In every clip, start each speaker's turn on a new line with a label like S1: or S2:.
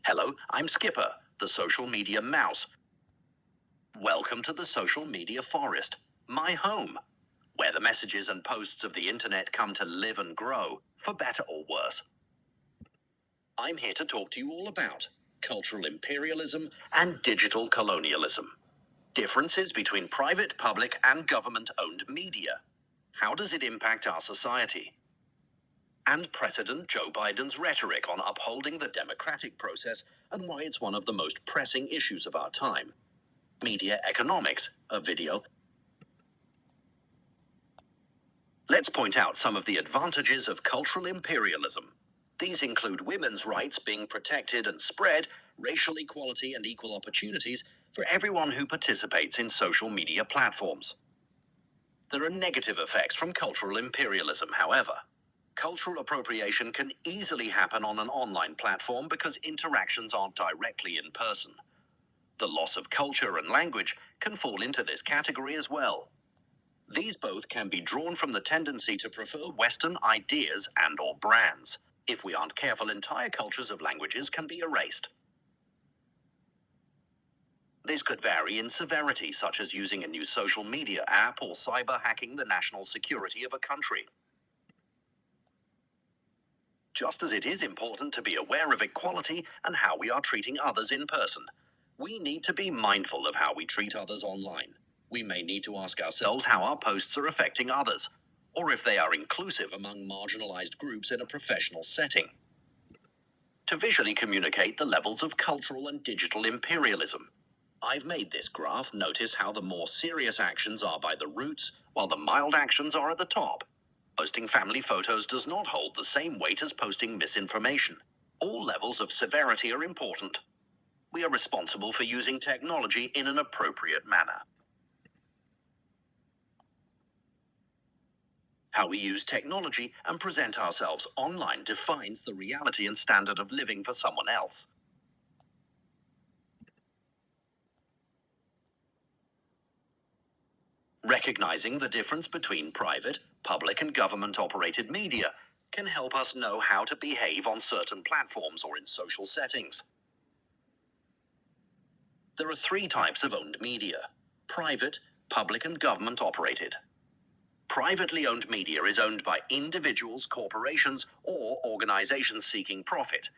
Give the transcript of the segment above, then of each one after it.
S1: Hello, I'm Skipper, the social media mouse. Welcome to the social media forest, my home, where the messages and posts of the internet come to live and grow, for better or worse. I'm here to talk to you all about cultural imperialism and digital colonialism. Differences between private, public, and government-owned media. How does it impact our society? And President Joe Biden's rhetoric on upholding the democratic process and why it's one of the most pressing issues of our time. Media economics, a video. Let's point out some of the advantages of cultural imperialism. These include women's rights being protected and spread, racial equality and equal opportunities for everyone who participates in social media platforms. There are negative effects from cultural imperialism, however. Cultural appropriation can easily happen on an online platform because interactions aren't directly in person. The loss of culture and language can fall into this category as well. These both can be drawn from the tendency to prefer Western ideas and/or brands. If we aren't careful, entire cultures of languages can be erased. This could vary in severity, such as using a new social media app or cyber hacking the national security of a country. Just as it is important to be aware of equality and how we are treating others in person, we need to be mindful of how we treat others online. We may need to ask ourselves how our posts are affecting others, or if they are inclusive among marginalized groups in a professional setting. To visually communicate the levels of cultural and digital imperialism, I've made this graph notice how the more serious actions are by the roots, while the mild actions are at the top. Posting family photos does not hold the same weight as posting misinformation. All levels of severity are important. We are responsible for using technology in an appropriate manner. How we use technology and present ourselves online defines the reality and standard of living for someone else. Recognizing the difference between private, public, and government-operated media can help us know how to behave on certain platforms or in social settings. There are three types of owned media: private, public, and government-operated. Privately owned media is owned by individuals, corporations, or organizations seeking profit,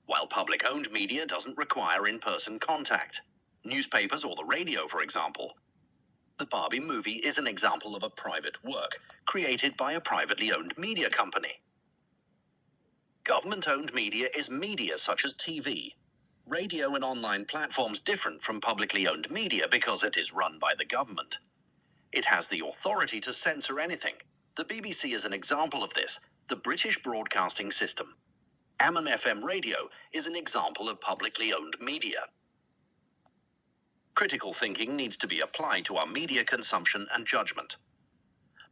S1: while public-owned media doesn't require in-person contact. Newspapers or the radio, for example. The Barbie movie is an example of a private work created by a privately owned media company. Government-owned media is media such as TV, radio, and online platforms different from publicly owned media because it is run by the government. It has the authority to censor anything. The BBC is an example of this, the British Broadcasting System. Ammon FM Radio is an example of publicly owned media. Critical thinking needs to be applied to our media consumption and judgment.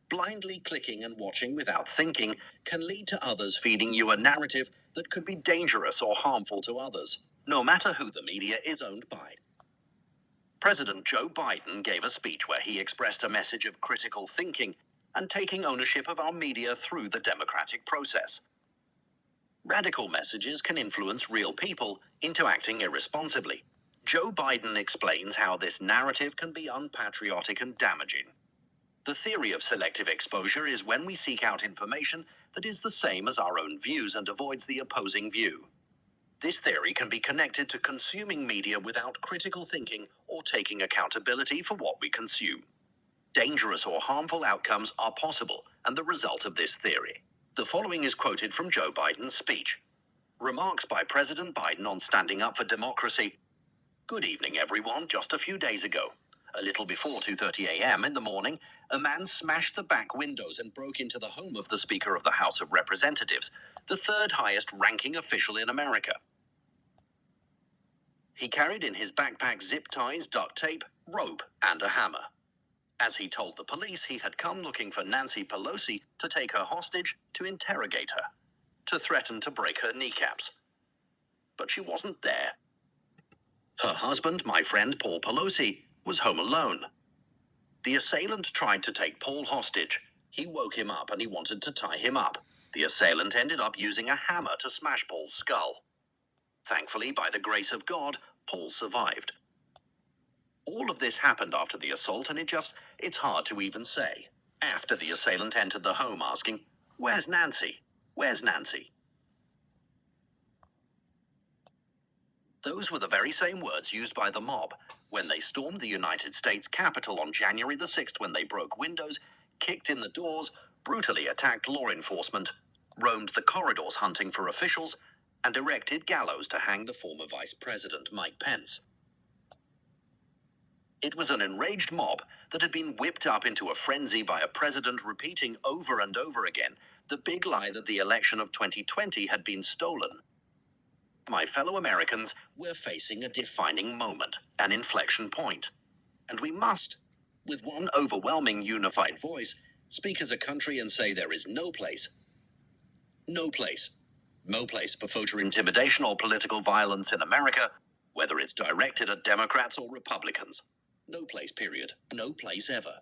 S1: Blindly clicking and watching without thinking can lead to others feeding you a narrative that could be dangerous or harmful to others, no matter who the media is owned by. President Joe Biden gave a speech where he expressed a message of critical thinking and taking ownership of our media through the democratic process. Radical messages can influence real people into acting irresponsibly. Joe Biden explains how this narrative can be unpatriotic and damaging. The theory of selective exposure is when we seek out information that is the same as our own views and avoids the opposing view. This theory can be connected to consuming media without critical thinking or taking accountability for what we consume. Dangerous or harmful outcomes are possible and the result of this theory. The following is quoted from Joe Biden's speech. Remarks by President Biden on standing up for democracy. Good evening, everyone. Just a few days ago, a little before 2:30 a.m. in the morning, a man smashed the back windows and broke into the home of the Speaker of the House of Representatives, the third highest ranking official in America. He carried in his backpack zip ties, duct tape, rope, and a hammer. As he told the police, he had come looking for Nancy Pelosi to take her hostage, to interrogate her, to threaten to break her kneecaps. But she wasn't there. Her husband, my friend Paul Pelosi, was home alone. The assailant tried to take Paul hostage. He woke him up and he wanted to tie him up. The assailant ended up using a hammer to smash Paul's skull. Thankfully, by the grace of God, Paul survived. All of this happened after the assault, and it's hard to even say. After the assailant entered the home asking, "Where's Nancy? Where's Nancy?" Those were the very same words used by the mob when they stormed the United States Capitol on January the 6th, when they broke windows, kicked in the doors, brutally attacked law enforcement, roamed the corridors hunting for officials, and erected gallows to hang the former Vice President Mike Pence. It was an enraged mob that had been whipped up into a frenzy by a president repeating over and over again the big lie that the election of 2020 had been stolen. My fellow Americans, we're facing a defining moment, an inflection point. And we must, with one overwhelming unified voice, speak as a country and say there is no place for voter intimidation or political violence in America, whether it's directed at Democrats or Republicans. No place, period. No place ever.